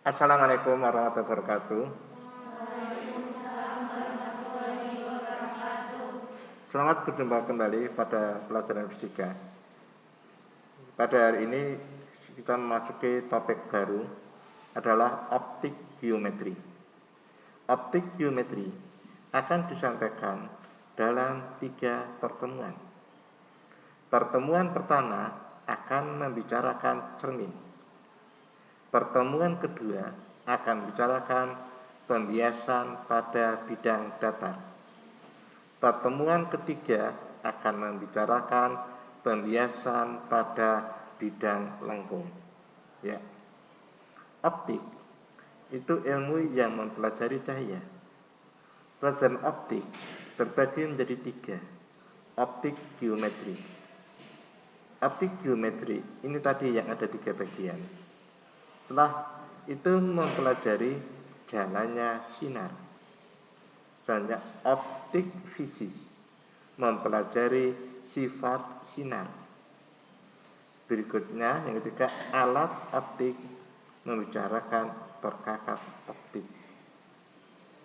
Assalamualaikum warahmatullahi wabarakatuh. Selamat berjumpa kembali pada pelajaran fisika. Pada hari ini kita memasuki topik baru adalah optik geometri. Optik geometri akan disampaikan dalam 3 pertemuan. Pertemuan pertama akan membicarakan cermin. Pertemuan kedua akan membicarakan pembiasan pada bidang datar. Pertemuan ketiga akan membicarakan pembiasan pada bidang lengkung. Ya. Optik itu ilmu yang mempelajari cahaya. Pelajaran optik terbagi menjadi 3. Optik geometri. Optik geometri ini tadi yang ada 3 bagian. Setelah itu mempelajari jalannya sinar. Selanjutnya optik fisis mempelajari sifat sinar. Berikutnya yang ketiga alat optik membicarakan perkakas optik.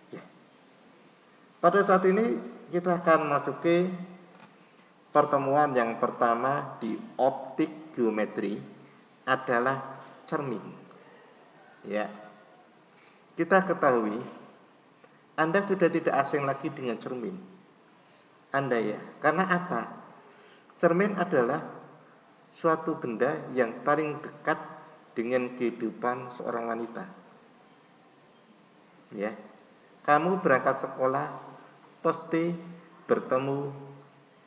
Ya. Pada saat ini kita akan masuki pertemuan yang pertama di optik geometri adalah cermin. Ya. Kita ketahui Anda sudah tidak asing lagi dengan cermin. Anda ya, karena apa? Cermin adalah suatu benda yang paling dekat dengan kehidupan seorang wanita. Ya. Kamu berangkat sekolah pasti bertemu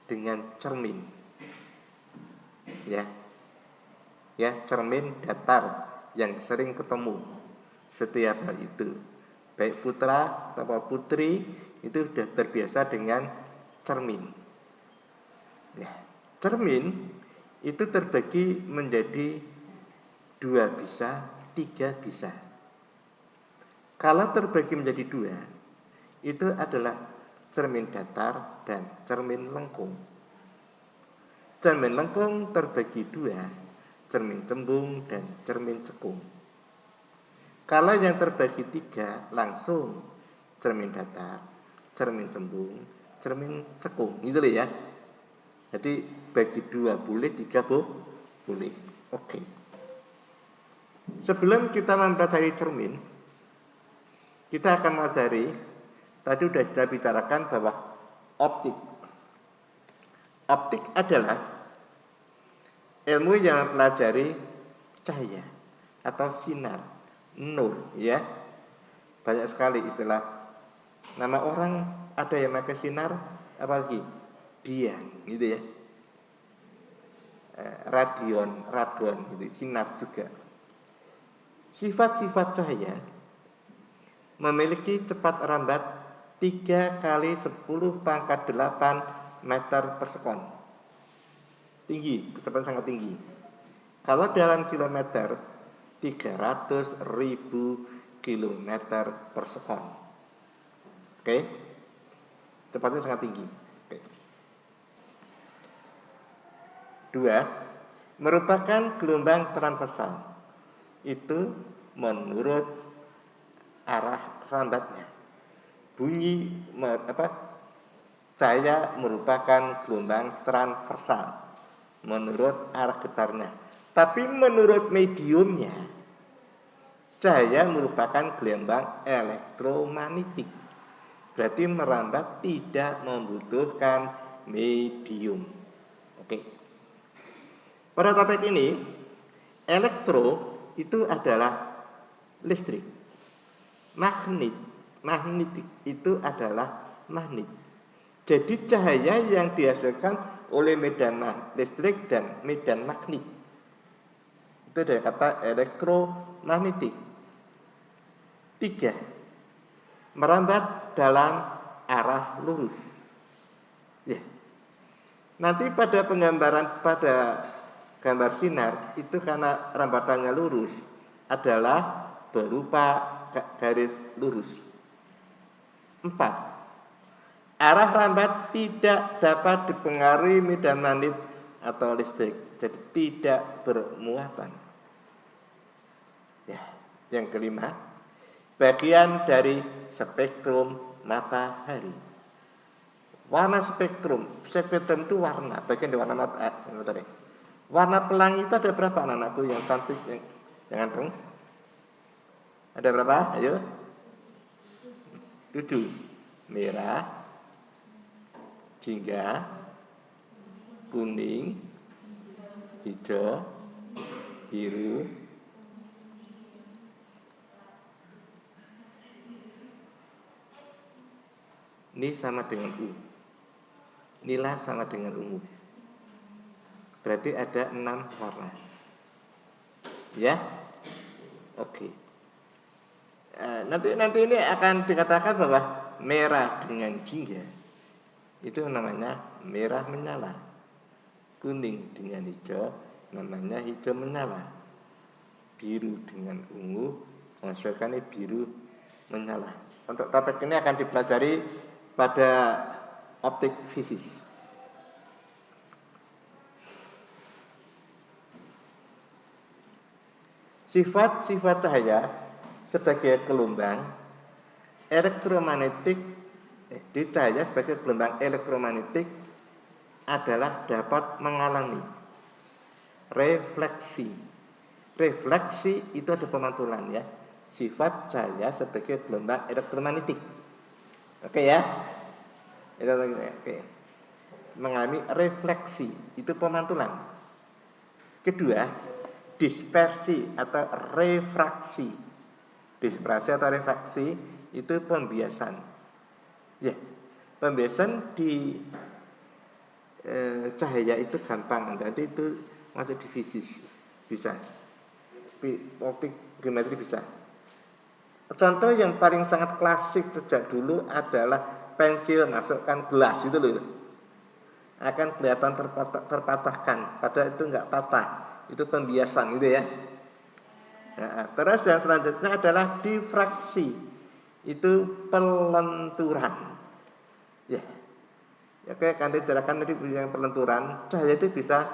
dengan cermin. Ya. Ya, cermin datar yang sering ketemu setiap hari itu. Baik putra atau putri itu sudah terbiasa dengan cermin. Ya, cermin itu terbagi menjadi 2 bisa, 3 bisa. Kalau terbagi menjadi 2, itu adalah cermin datar dan cermin lengkung. Cermin lengkung terbagi 2, cermin cembung dan cermin cekung. Kalau yang terbagi 3 langsung cermin datar, cermin cembung, cermin cekung, gitu loh ya. Jadi bagi 2 boleh, 3 boleh. Oke. Sebelum kita mempelajari cermin, kita akan mempelajari tadi sudah kita bicarakan bahwa optik. Optik adalah ilmu yang mempelajari cahaya atau sinar. Nur, ya. Banyak sekali istilah. Nama orang ada yang pakai sinar, apalagi dian, gitu ya. Radon, gitu, sinar juga. Sifat-sifat cahaya memiliki cepat rambat 3 kali 10 pangkat 8 meter per sekon. Tinggi, kecepatan sangat tinggi. Kalau dalam kilometer 300.000 kilometer per sekon. Oke. Cepatnya sangat tinggi. Oke. 2. Merupakan gelombang transversal. Itu menurut arah rambatnya. Bunyi cahaya merupakan gelombang transversal menurut arah getarnya. Tapi menurut mediumnya, cahaya merupakan gelombang elektromagnetik. Berarti merambat tidak membutuhkan medium. Oke. Pada topik ini, elektro itu adalah listrik. Magnetik itu adalah magnet. Jadi cahaya yang dihasilkan oleh medan listrik dan medan magnet itu dari kata elektromagnetik. 3. Merambat dalam arah lurus. Ya. Nanti pada gambar sinar itu karena rambatannya lurus adalah berupa garis lurus. 4. Arah rambat tidak dapat dipengaruhi medan magnet atau listrik, jadi tidak bermuatan. Ya. Yang kelima, bagian dari spektrum matahari. Warna spektrum itu warna, bagian dari warna matahari. Warna pelangi itu ada berapa anak-anakku yang cantik? Jangan dong. Ada berapa? Ayo. 7. Merah, jingga, kuning, hijau, biru, ini sama dengan U. Nila sama dengan ungu. Berarti ada 6 warna. Ya? Oke. Nanti ini akan dikatakan bahwa merah dengan jingga itu namanya merah menyala. Kuning dengan hijau namanya hijau menyala. Biru dengan ungu menghasilkan biru menyala. Untuk topik ini akan dipelajari pada optik fisis. Sifat-sifat cahaya sebagai gelombang elektromagnetik di cahaya sebagai gelombang elektromagnetik adalah dapat mengalami refleksi. Refleksi itu ada pemantulan ya. Sifat cahaya sebagai gelombang elektromagnetik. Oke ya. Oke. Mengalami refleksi itu pemantulan. Kedua, dispersi atau refraksi. Dispersi atau refraksi itu pembiasan. Ya, pembiasan di cahaya itu gampang. Nanti itu masuk di fisis bisa. Optik geometri bisa. Contoh yang paling sangat klasik sejak dulu adalah pensil masukkan gelas itu loh. Akan kelihatan terpatahkan, padahal itu enggak patah. Itu pembiasan gitu ya. Nah, terus yang selanjutnya adalah difraksi. Itu pelenturan. Ya. Oke, akan dijelaskan tadi yang pelenturan, cahaya itu bisa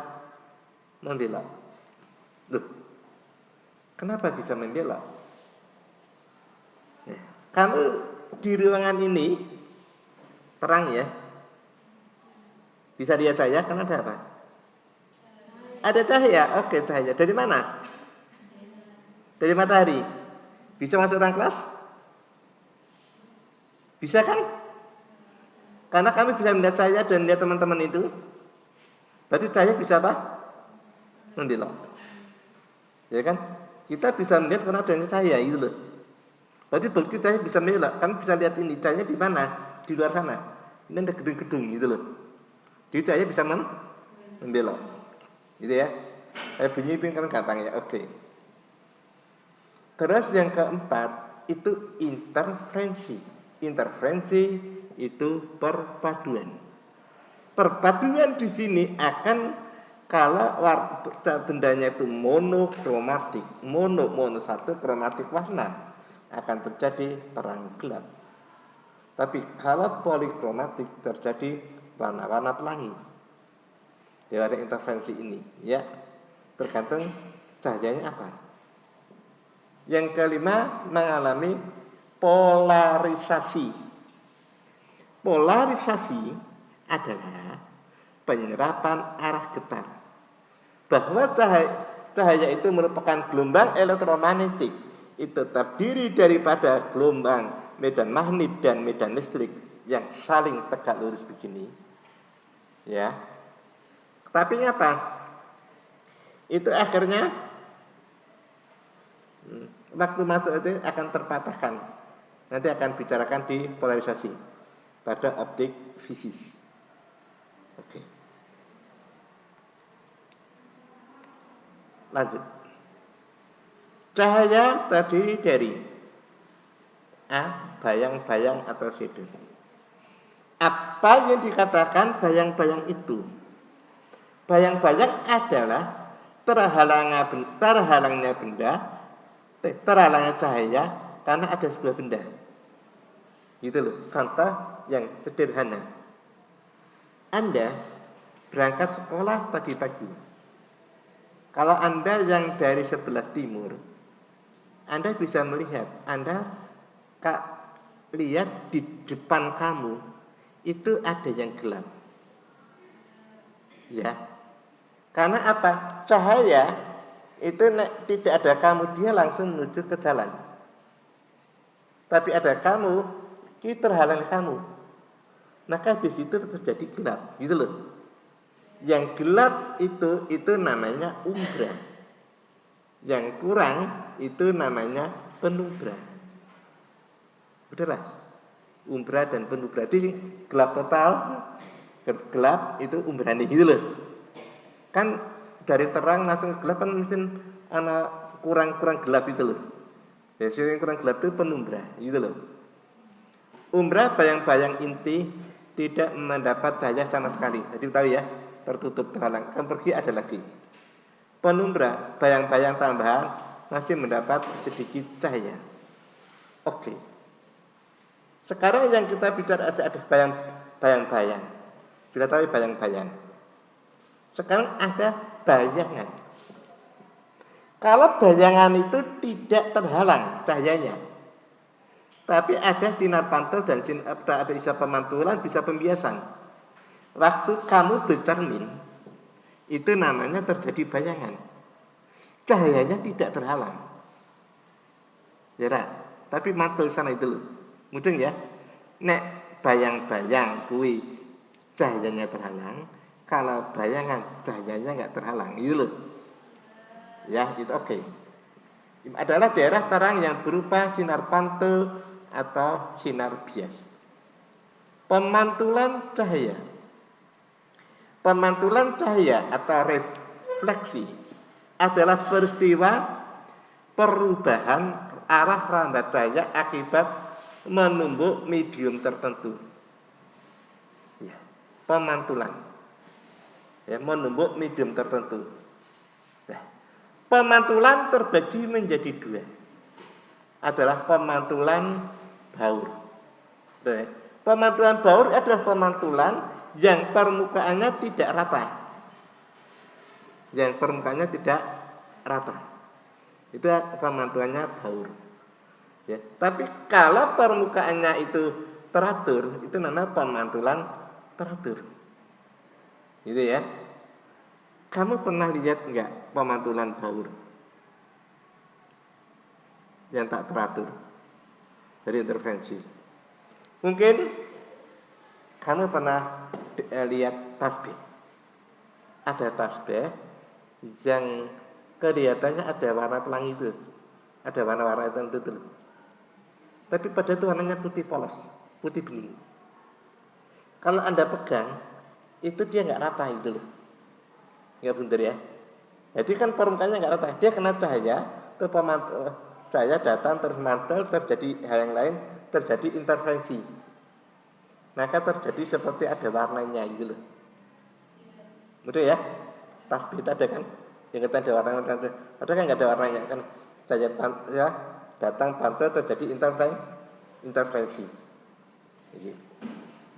membelok. Loh. Kenapa bisa membelok? Ya. Kamu di ruangan ini terang ya. Bisa lihat saya karena ada apa? Ada cahaya. Oke, cahaya. Dari mana? Dari matahari. Bisa masuk ruang kelas? Bisa kan? Karena kami bisa melihat saya dan lihat teman-teman itu. Berarti cahaya bisa apa? Membelok. Ya kan? Kita bisa melihat karena adanya cahaya itu loh. Berarti bukti cahaya bisa membelok. Kami bisa lihat ini cahaya di mana? Di luar sana. Ini ada gedung-gedung gitu loh. Jadi cahaya bisa membelok. Gitu ya. Bunyi kan gampang ya. Oke. Terus yang keempat itu interferensi. Interferensi itu perpaduan. Perpaduan di sini akan kalau bendanya itu monokromatik, mono satu kromatik warna akan terjadi terang gelap. Tapi kalau polikromatik terjadi warna-warna pelangi. Ya ada interferensi ini, ya tergantung cahayanya apa. Yang kelima mengalami polarisasi. Polarisasi adalah penyerapan arah getar. Bahwa cahaya itu merupakan gelombang elektromagnetik. Itu terdiri daripada gelombang medan magnet dan medan listrik yang saling tegak lurus begini. Ya. Tapi apa? Itu akhirnya waktu masuk itu akan terpatahkan. Nanti akan bicarakan di polarisasi pada optik fisis. Oke. Lanjut. Cahaya terdiri dari A. Bayang-bayang atau shadow. Apa yang dikatakan bayang-bayang itu? Bayang-bayang adalah terhalangnya cahaya karena ada sebuah benda. Gitu loh. Contoh yang sederhana. Anda berangkat sekolah tadi pagi. Kalau Anda yang dari sebelah timur, Anda bisa melihat, Anda lihat di depan kamu itu ada yang gelap. Ya. Karena apa? Cahaya itu tidak ada kamu, dia langsung menuju ke jalan. Tapi ada kamu, itu terhalang kamu. Maka di situ terjadi gelap, gitu loh. Yang gelap itu namanya umbra. Yang kurang itu namanya penumbra. Betul lah? Umbra dan penumbra. Jadi gelap total, gelap itu umbrani, gitu loh. Kan dari terang langsung ke gelap kan mungkin kurang gelap itu loh. Jadi yang kurang gelap itu penumbra, gitu loh. Umbra bayang-bayang inti tidak mendapat cahaya sama sekali. Jadi tahu ya, tertutup terhalang. Kan pergi ada lagi. Penumbra bayang-bayang tambahan masih mendapat sedikit cahaya. Oke. Sekarang yang kita bicara ada bayang-bayang. Kita tahu bayang-bayang. Sekarang ada bayangan. Kalau bayangan itu tidak terhalang cahayanya, tapi ada sinar pantul dan ada bisa pemantulan, bisa pembiasan. Waktu kamu bercermin, itu namanya terjadi bayangan. Cahayanya tidak terhalang. Ya, tapi mantul sana itu loh. Mudeng ya. Nek bayang-bayang kui cahayanya terhalang, kalau bayangan cahayanya nggak terhalang, itu loh. Ya, itu oke. Adalah daerah terang yang berupa sinar pantul atau sinar bias. Pemantulan cahaya. Pemantulan cahaya atau refleksi adalah peristiwa perubahan arah rambat cahaya akibat menumbuk medium tertentu. Ya, pemantulan. Ya, menumbuk medium tertentu. Nah, pemantulan terbagi menjadi dua. Adalah pemantulan baur. Nah, pemantulan baur adalah pemantulan yang permukaannya tidak rata. Yang permukaannya tidak rata. Itu pemantulannya baur. Ya, tapi kalau permukaannya itu teratur, itu namanya pemantulan teratur. Gitu ya. Kamu pernah lihat enggak pemantulan baur yang tak teratur dari intervensi? Mungkin kamu pernah lihat tasbih. Ada tasbih yang kelihatannya ada warna pelangi itu, ada warna-warna itu. Tapi pada itu warnanya putih polos, putih bening. Kalau Anda pegang, itu dia nggak rata gitu loh. Nggak bener ya. Jadi kan permukaannya nggak rata, dia kena cahaya, cahaya datang terus mantul, terjadi hal yang lain, terjadi intervensi. Maka terjadi seperti ada warnanya gitu loh. Betul ya? Tasbih itu ada kan? Yang kita ada warnanya, ada kan nggak ada warnanya kan? Cahaya ya, datang pantul terjadi intervensi.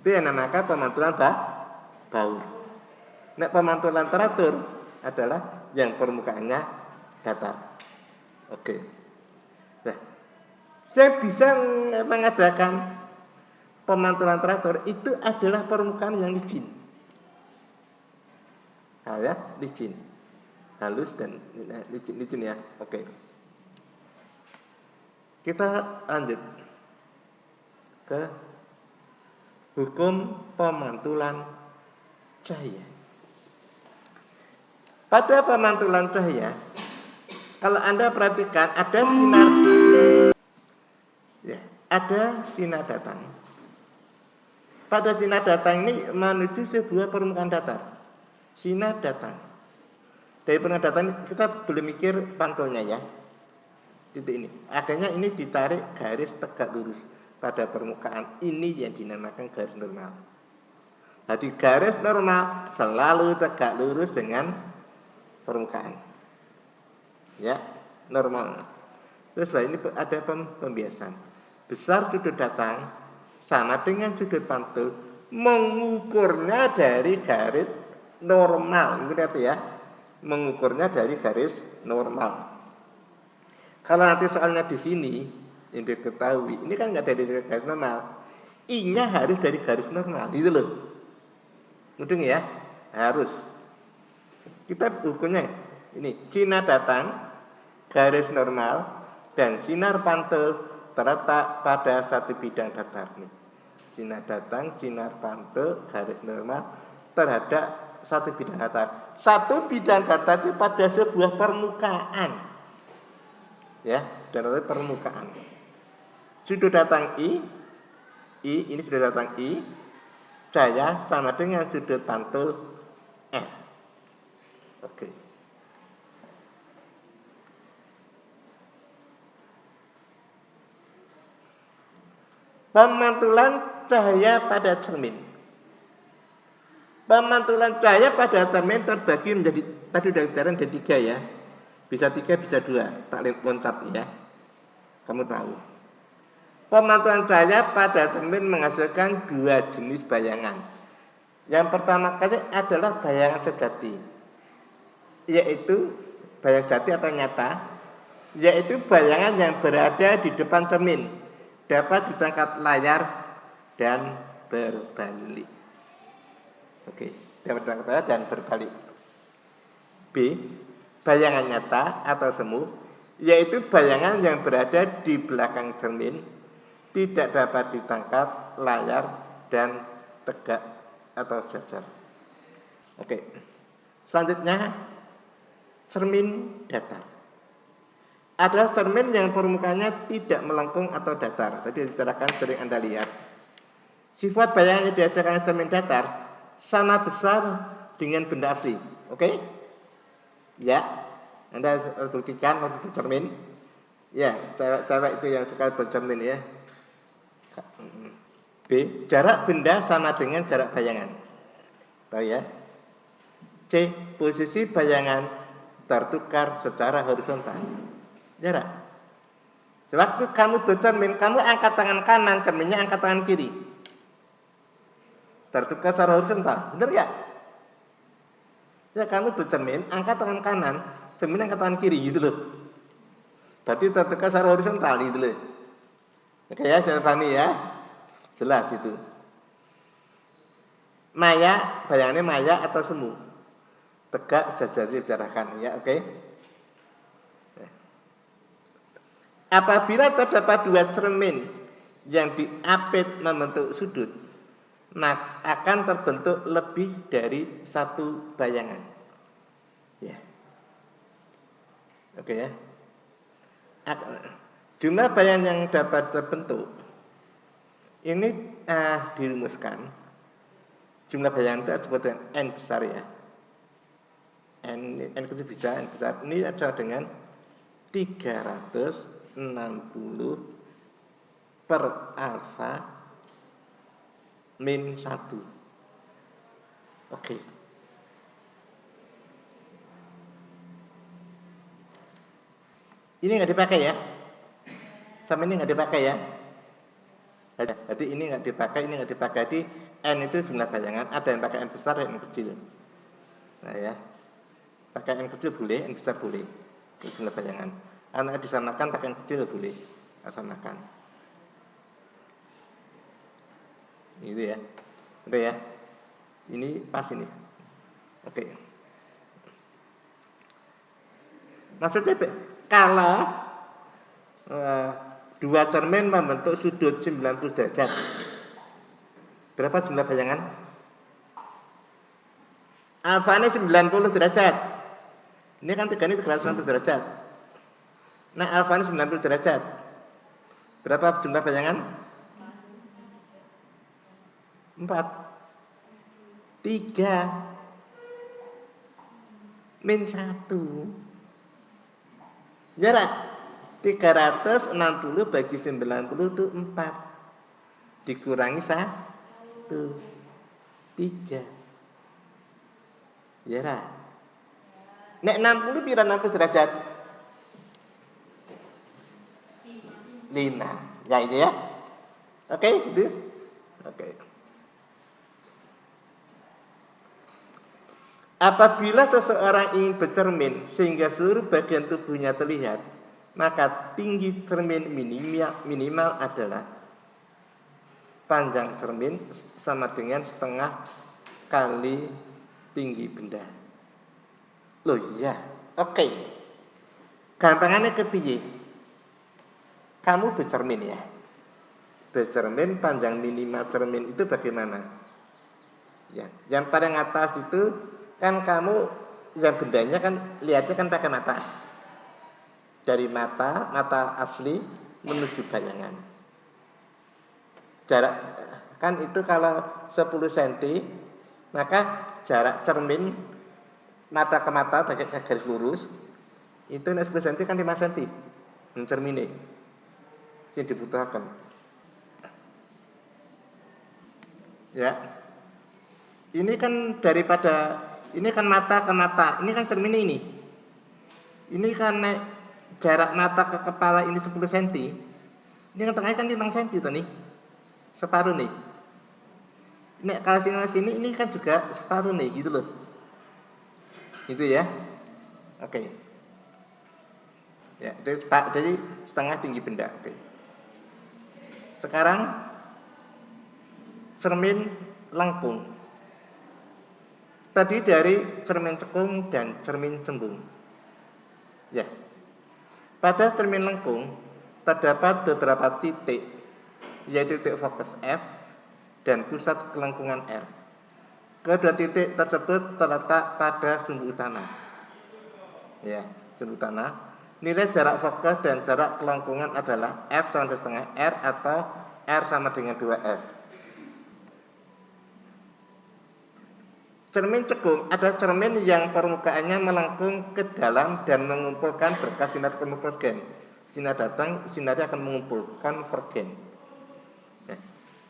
Itu yang namanya pemantulan baur. Nek pemantulan teratur adalah yang permukaannya datar. Oke. Nah, saya bisa mengadakan pemantulan teratur itu adalah permukaan yang licin. Nah, ya, licin. Halus dan licin ya. Oke. Kita lanjut ke hukum pemantulan cahaya. Pada pemantulan cahaya, kalau Anda perhatikan ada sinar, ya, ada sinar datang. Pada sinar datang ini menuju sebuah permukaan datar. Sinar datang. Dari permukaan datar kita belum mikir pantulnya ya. Titik ini. Adanya ini ditarik garis tegak lurus pada permukaan ini yang dinamakan garis normal. Jadi garis normal selalu tegak lurus dengan permukaan. Ya, normal. Terus ini ada pembiasan. Besar sudut datang sama dengan sudut pantul, mengukurnya dari garis normal. Itu ya, mengukurnya dari garis normal. Kalau nanti soalnya di sini yang diketahui, ini kan nggak dari garis normal, I-nya harus dari garis normal, gitu loh. Mudeng ya, harus. Kita ukurnya ini, sinar datang, garis normal, dan sinar pantul terletak pada satu bidang datar. Nih. Sinar datang, sinar pantul, garis normal terhadap satu bidang datar. Satu bidang datar itu pada sebuah permukaan. Ya, dari permukaan. Sudut datang I ini sudut datang I, cahaya sama dengan sudut pantul N. Oke. Pemantulan cahaya pada cermin. Pemantulan cahaya pada cermin terbagi menjadi, tadi udah bicara ada 3 ya. Bisa 3, bisa 2, tak loncat ya. Kamu tahu. Pemantulan cahaya pada cermin menghasilkan 2 jenis bayangan. Yang pertama kali adalah bayangan sejati, yaitu bayangan sejati atau nyata, yaitu bayangan yang berada di depan cermin, dapat ditangkap layar dan berbalik. Oke, dapat ditangkap layar dan berbalik. B, bayangan nyata atau semu, yaitu bayangan yang berada di belakang cermin, tidak dapat ditangkap layar dan tegak atau sejajar. Oke, selanjutnya cermin datar. Adalah cermin yang permukaannya tidak melengkung atau datar. Tadi dibicarakan sering Anda lihat. Sifat bayangan yang dihasilkan cermin datar sama besar dengan benda asli. Oke? Ya, Anda buktikan waktu bercermin. Ya, cewek-cewek itu yang suka bercermin ya. B, jarak benda sama dengan jarak bayangan. Tahu ya? C, posisi bayangan tertukar secara horizontal. Jarak. Sewaktu kamu bercermin, kamu angkat tangan kanan, cerminnya angkat tangan kiri. Tertukar secara horizontal, benar ya? Ya, kamu bercermin, angkat tangan kanan, cermin angkat tangan kiri, gitu loh. Berarti tertukar secara horizontal, gitu loh. Oke ya, saya pahami ya. Jelas itu. Maya, bayangannya maya atau semu. Tegak sejajar dibicarakan ya, oke. Apabila terdapat 2 cermin yang diapit membentuk sudut, maka akan terbentuk lebih dari 1 bayangan. Ya. Oke ya. Jumlah bayangan yang dapat terbentuk ini dirumuskan. Jumlah bayangan itu disebut dengan N besar ya. N kecil bisa, N besar. Ini adalah dengan 360 per alfa min 1. Oke. Ini nggak dipakai ya. Sama ini nggak dipakai ya. Jadi ini nggak dipakai, ini nggak dipakai. Jadi N itu jumlah bayangan. Ada yang pakai N besar, dan N kecil. Nah ya. Pakai N kecil boleh, N besar boleh. Itu jumlah bayangan. Anak disamakan pakai N kecil boleh. Samakan. Itu ya. Udah ya. Ini pas ini. Oke. Maksudnya kalau 2 cermin membentuk sudut 90 derajat. Berapa jumlah bayangan? Alfa ini 90 derajat. Ini kan 3 ini 360 derajat. Nah, alfa ini 90 derajat. Berapa jumlah bayangan? 4. 3 min 1. Jarak 360 bagi 90 itu 4. Dikurangi 1. 3. Jarak. Nek 60 pira 60 derajat? 5. Ya itu ya. Oke, itu. Oke. Apabila seseorang ingin bercermin sehingga seluruh bagian tubuhnya terlihat, maka tinggi cermin minimal adalah panjang cermin sama dengan setengah kali tinggi benda. Loh iya, oke. Gampangannya kepiye? Kamu bercermin ya. Bercermin panjang minimal cermin itu bagaimana? Ya, yang paling atas itu kan kamu yang bendanya kan lihatnya kan pakai mata. Dari mata asli menuju bayangan. Jarak kan itu kalau 10 cm, maka jarak cermin mata ke mata pakai garis lurus itu 10 cm kan 5 cm mencermini yang dibutuhkan. Ya. Ini kan ini kan mata ke mata, ini kan cermin ini. Ini kan jarak mata ke kepala ini 10 cm. Ini kan tengahnya kan 5 cm tuh nih. Separuh nih. Kalau sini ini kan juga separuh nih gitu loh. Itu ya. Oke. Ya, jadi setengah tinggi benda. Oke. Sekarang cermin lengkung. Tadi dari cermin cekung dan cermin cembung. Ya. Pada cermin lengkung terdapat beberapa titik, yaitu titik fokus F dan pusat kelengkungan R. Kedua titik tersebut terletak pada sumbu utama. Ya, sumbu utama. Nilai jarak fokus dan jarak kelengkungan adalah F sama dengan setengah R atau R sama dengan 2F. Cermin cekung ada cermin yang permukaannya melengkung ke dalam dan mengumpulkan berkas sinar konvergen. Sinar datang, sinarnya akan mengumpul konvergen. Ya.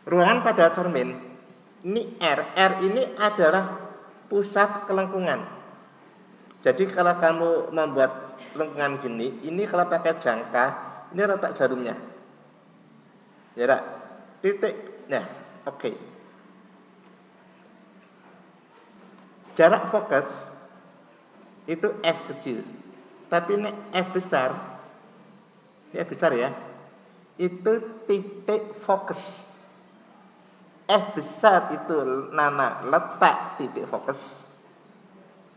Ruangan pada cermin ini R ini adalah pusat kelengkungan. Jadi kalau kamu membuat lengkungan gini, ini kalau pakai jangka, ini letak jarumnya. Ya, titik. Nah, oke. Jarak fokus itu F kecil. Tapi ini F besar ya. Itu titik fokus. F besar itu nama letak titik fokus.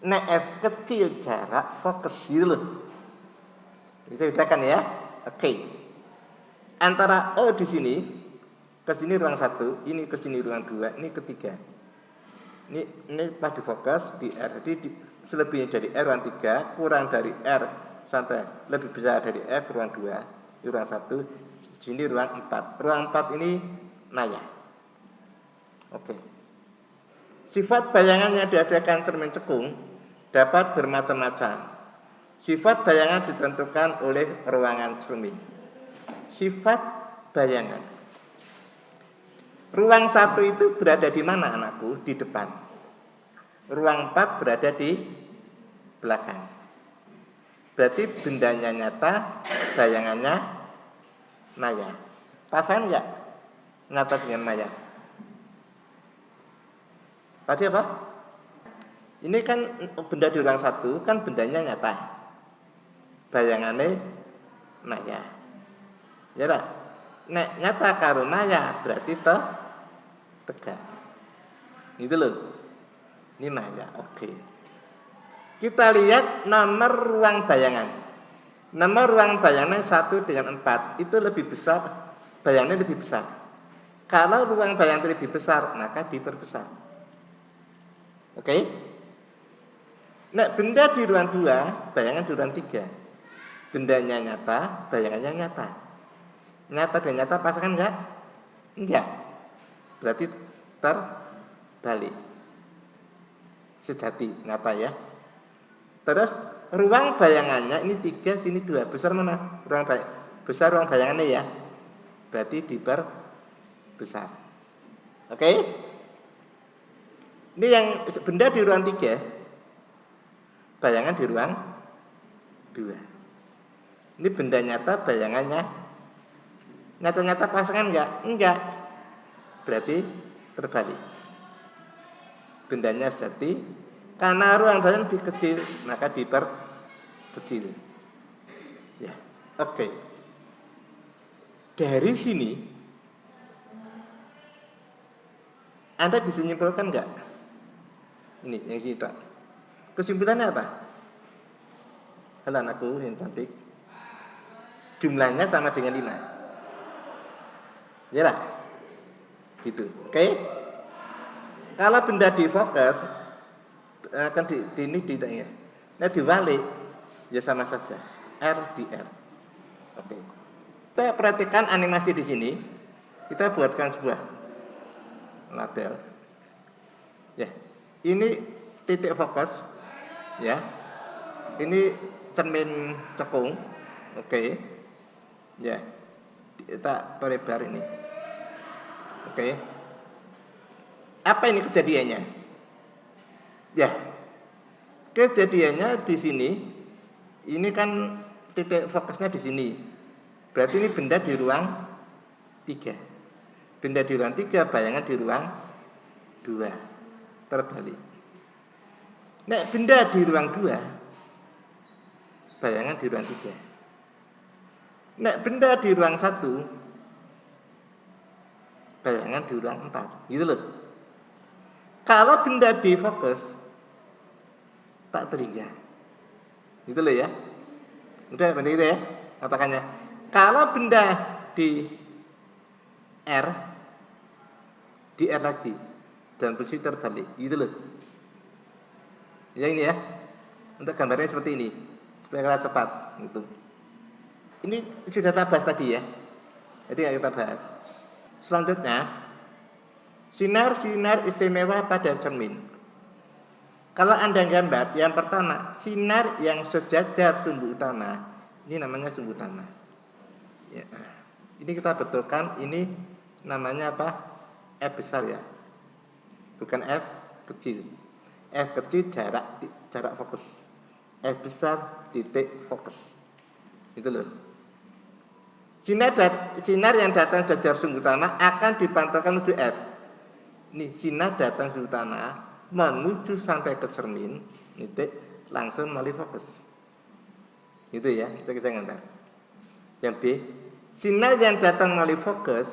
F kecil jarak fokus gitu loh. Bisa bedakan ya. Oke. Antara O di sini ke sini ruang 1, ini ke sini ruang 2, ini ketiga. Ini pas di fokus di R. Jadi selebihnya dari R ruang 3 kurang dari R sampai lebih besar dari F ruang 2, ini ruang 1, sini ruang 4. Ruang 4 ini maya. Oke. Sifat bayangan yang dihasilkan cermin cekung dapat bermacam-macam. Sifat bayangan ditentukan oleh ruangan cermin. Sifat bayangan. Ruang 1 itu berada di mana anakku? Di depan. Ruang 4 berada di belakang. Berarti bendanya nyata, bayangannya maya. Pasangan enggak? Nyata dengan maya. Tadi apa? Ini kan benda di ruang 1 kan bendanya nyata. Bayangannya maya. Ya tak? Nek nyata karo maya berarti tegak. Gitu loh. Ini maya, oke. Kita lihat nomor ruang bayangan. Nomor ruang bayangan 1 dengan 4 itu lebih besar, bayangannya lebih besar. Kalau ruang bayangan lebih besar, maka diperbesar. Oke? Nek benda di ruang 2, bayangan di ruang 3. Bendanya nyata, bayangannya nyata. Nyata dan nyata pasangan enggak? Enggak. Berarti terbalik. Sejati, nyata ya. Terus ruang bayangannya ini 3, sini 2. Besar mana? Besar ruang bayangannya ya. Berarti diperbesar. Oke? Ini yang benda di ruang 3, bayangan di ruang 2. Ini benda nyata, bayangannya nyata-nyata pasangan enggak? Enggak. Berarti terbalik. Bendanya sejati, karena ruang bayangan lebih kecil, maka diperkecil. Ya. Oke. Dari sini Anda bisa menyimpulkan nggak? Ini yang kita. Kesimpulannya apa? Halo anakku yang cantik. Jumlahnya sama dengan 5. Ya lah. Gitu. Oke. Kalau benda difokus akan ini ya. Nah dibalik ya sama saja. R di R. Oke. Kita perhatikan animasi di sini. Kita buatkan sebuah label. Ya. Ini titik fokus. Ya. Ini cermin cekung. Oke. Ya. Kita perlebar ini. Oke. Apa ini kejadiannya? Ya. Kejadiannya di sini. Ini kan titik fokusnya di sini. Berarti ini benda di ruang 3. Benda di ruang 3, bayangan di ruang 2. Terbalik. Nek benda di ruang 2, bayangan di ruang 3. Nek benda di ruang 1, bayangan di ruang 4. Gitu loh. Kalau benda di fokus, tak teringat. Gitu loh ya. Udah benar itu ya. Katakannya. Kalau benda di R, di R lagi. Dan posisi terbalik. Gitu loh. Yang ini ya. Untuk gambarnya seperti ini. Supaya kita cepat. Gitu. Ini sudah kita bahas tadi ya. Jadi yang kita bahas. Selanjutnya, sinar-sinar istimewa pada cermin. Kalau Anda gambar, yang pertama, sinar yang sejajar sumbu utama. Ini namanya sumbu utama. Ya. Ini kita betulkan, ini namanya apa? F besar ya. Bukan F kecil. F kecil jarak fokus. F besar titik fokus. Itu loh. Sinar yang datang jajar sumbu utama akan dipantulkan menuju F. Ini sinar datang sumbu utama menuju sampai ke cermin, titik langsung melalui fokus. Itu ya, itu kita gambar. Yang B, sinar yang datang melalui fokus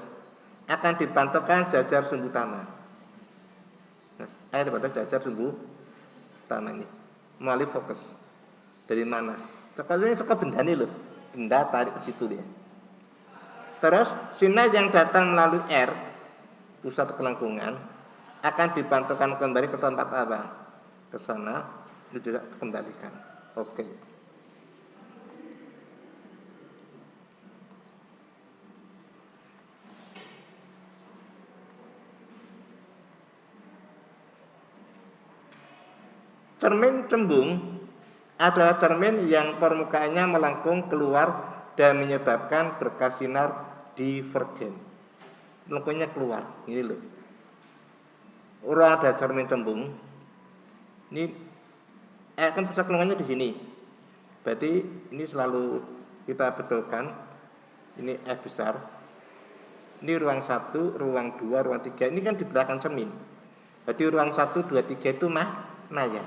akan dipantulkan jajar sumbu utama. Nah, ayo dipantau jajar sumbu utama ini melalui fokus. Dari mana? Ini suka benda ini loh, benda tarik ke situ dia. Terus sinar yang datang melalui R, pusat kelengkungan, akan dipantulkan kembali ke tempat apa? Ke sana, ini juga kembalikan. Oke. Cermin cembung adalah cermin yang permukaannya melengkung keluar dan menyebabkan berkas sinar divergen. Melengkungnya keluar, ini loh. Orang ada cermin cembung. Ini kan pusat kelengkungannya di sini. Berarti ini selalu kita betulkan. Ini F besar. Ini ruang 1, ruang 2, ruang 3. Ini kan di belakang cermin. Berarti ruang 1, 2, 3 itu maya.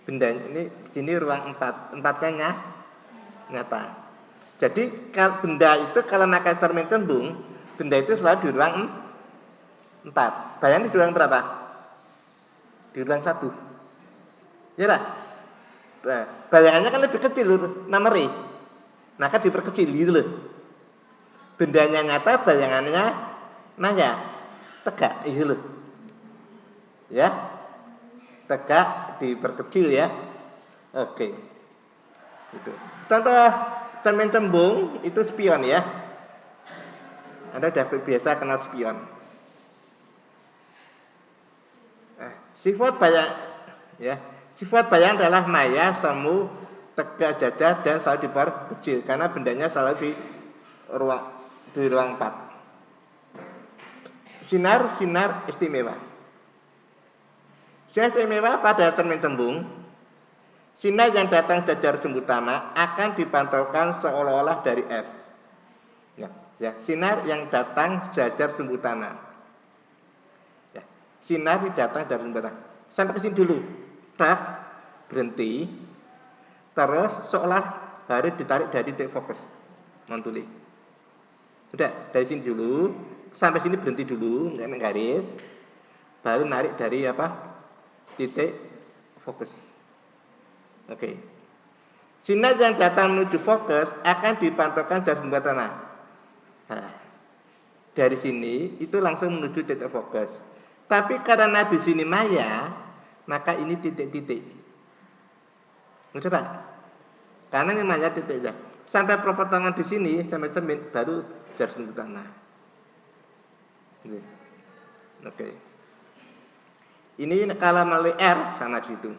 Benda ini di sini ruang 4. 4-nya nyata. Jadi kalau benda itu kalau pakai cermin cembung, benda itu selalu di ruang 4. Bayangin di ruang berapa? Di ruang 1. Ya lah. Bayangannya kan lebih kecil nomornya. Maka diperkecil gitu loh. Bendanya nyata, bayangannya maya. Tegak gitu loh. Ya. Tegak diperkecil ya. Oke. Itu. Contoh cermin cembung itu spion ya. Anda sudah biasa kenal spion. Sifat bayang adalah maya, semu, tegak, jajar dan selalu diperkecil karena bendanya selalu di ruang 4. Sinar istimewa. Sinar istimewa pada cermin cembung, sinar yang datang jajar sumbu utama akan dipantulkan seolah-olah dari F. Ya, sinar yang datang jajar sumbu utama. Sinar datang dari sumber. Sampai ke sini dulu. Berhenti. Terus seolah harus ditarik dari titik fokus. Montuli. Sudah, dari sini dulu, sampai sini berhenti dulu, nggak garis. Baru narik dari titik fokus. Oke. Sinar yang datang menuju fokus akan dipantulkan jas pertama. Nah, dari sini itu langsung menuju titik fokus. Tapi karena di sini maya, maka ini titik-titik. Maksud tak? Karena ini maya titiknya. Sampai perpotongan di sini sampai cermin baru jas utama. Oke. Ini kalau melalui R sama gitu.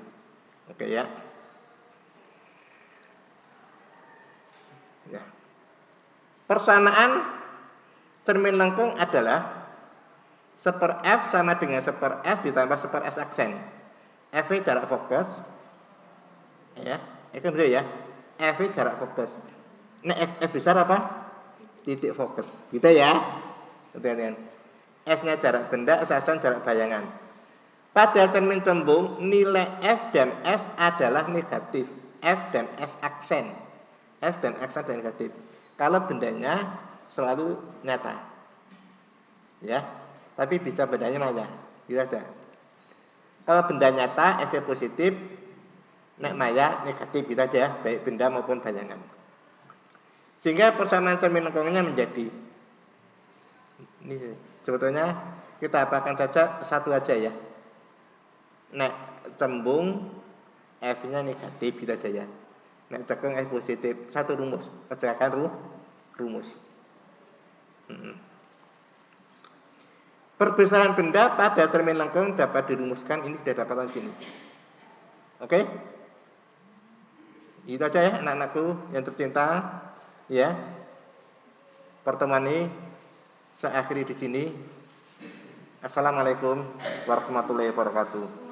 Oke ya. Ya. Persamaan cermin lengkung adalah seper F sama dengan seper S ditambah seper S aksen. F jarak fokus. Ya, itu benar ya. F jarak fokus. Nah, F besar apa? Titik fokus. Gitu ya. Kemudian S-nya jarak benda, S aksen jarak bayangan. Pada cermin cembung, nilai F dan S adalah negatif. F dan S aksen. F dan aksen adalah negatif. Kalau bendanya selalu nyata. Ya, tapi bisa bendanya maya. Gitu aja. Kalau benda nyata, S positif, nek maya negatif, gitu aja, baik benda maupun bayangan. Sehingga persamaan cermin lengkungnya menjadi ini sebetulnya kita apakan saja satu aja ya. Nek cembung F-nya negatif, gitu aja ya. Nek cekung F positif, satu rumus, kerjakan rumus. Perbesaran benda pada cermin lengkung dapat dirumuskan, ini sudah dapatan sini. Oke? Itu aja ya anak-anakku yang tercinta, ya. Pertemuan ini saya akhiri di sini. Assalamualaikum warahmatullahi wabarakatuh.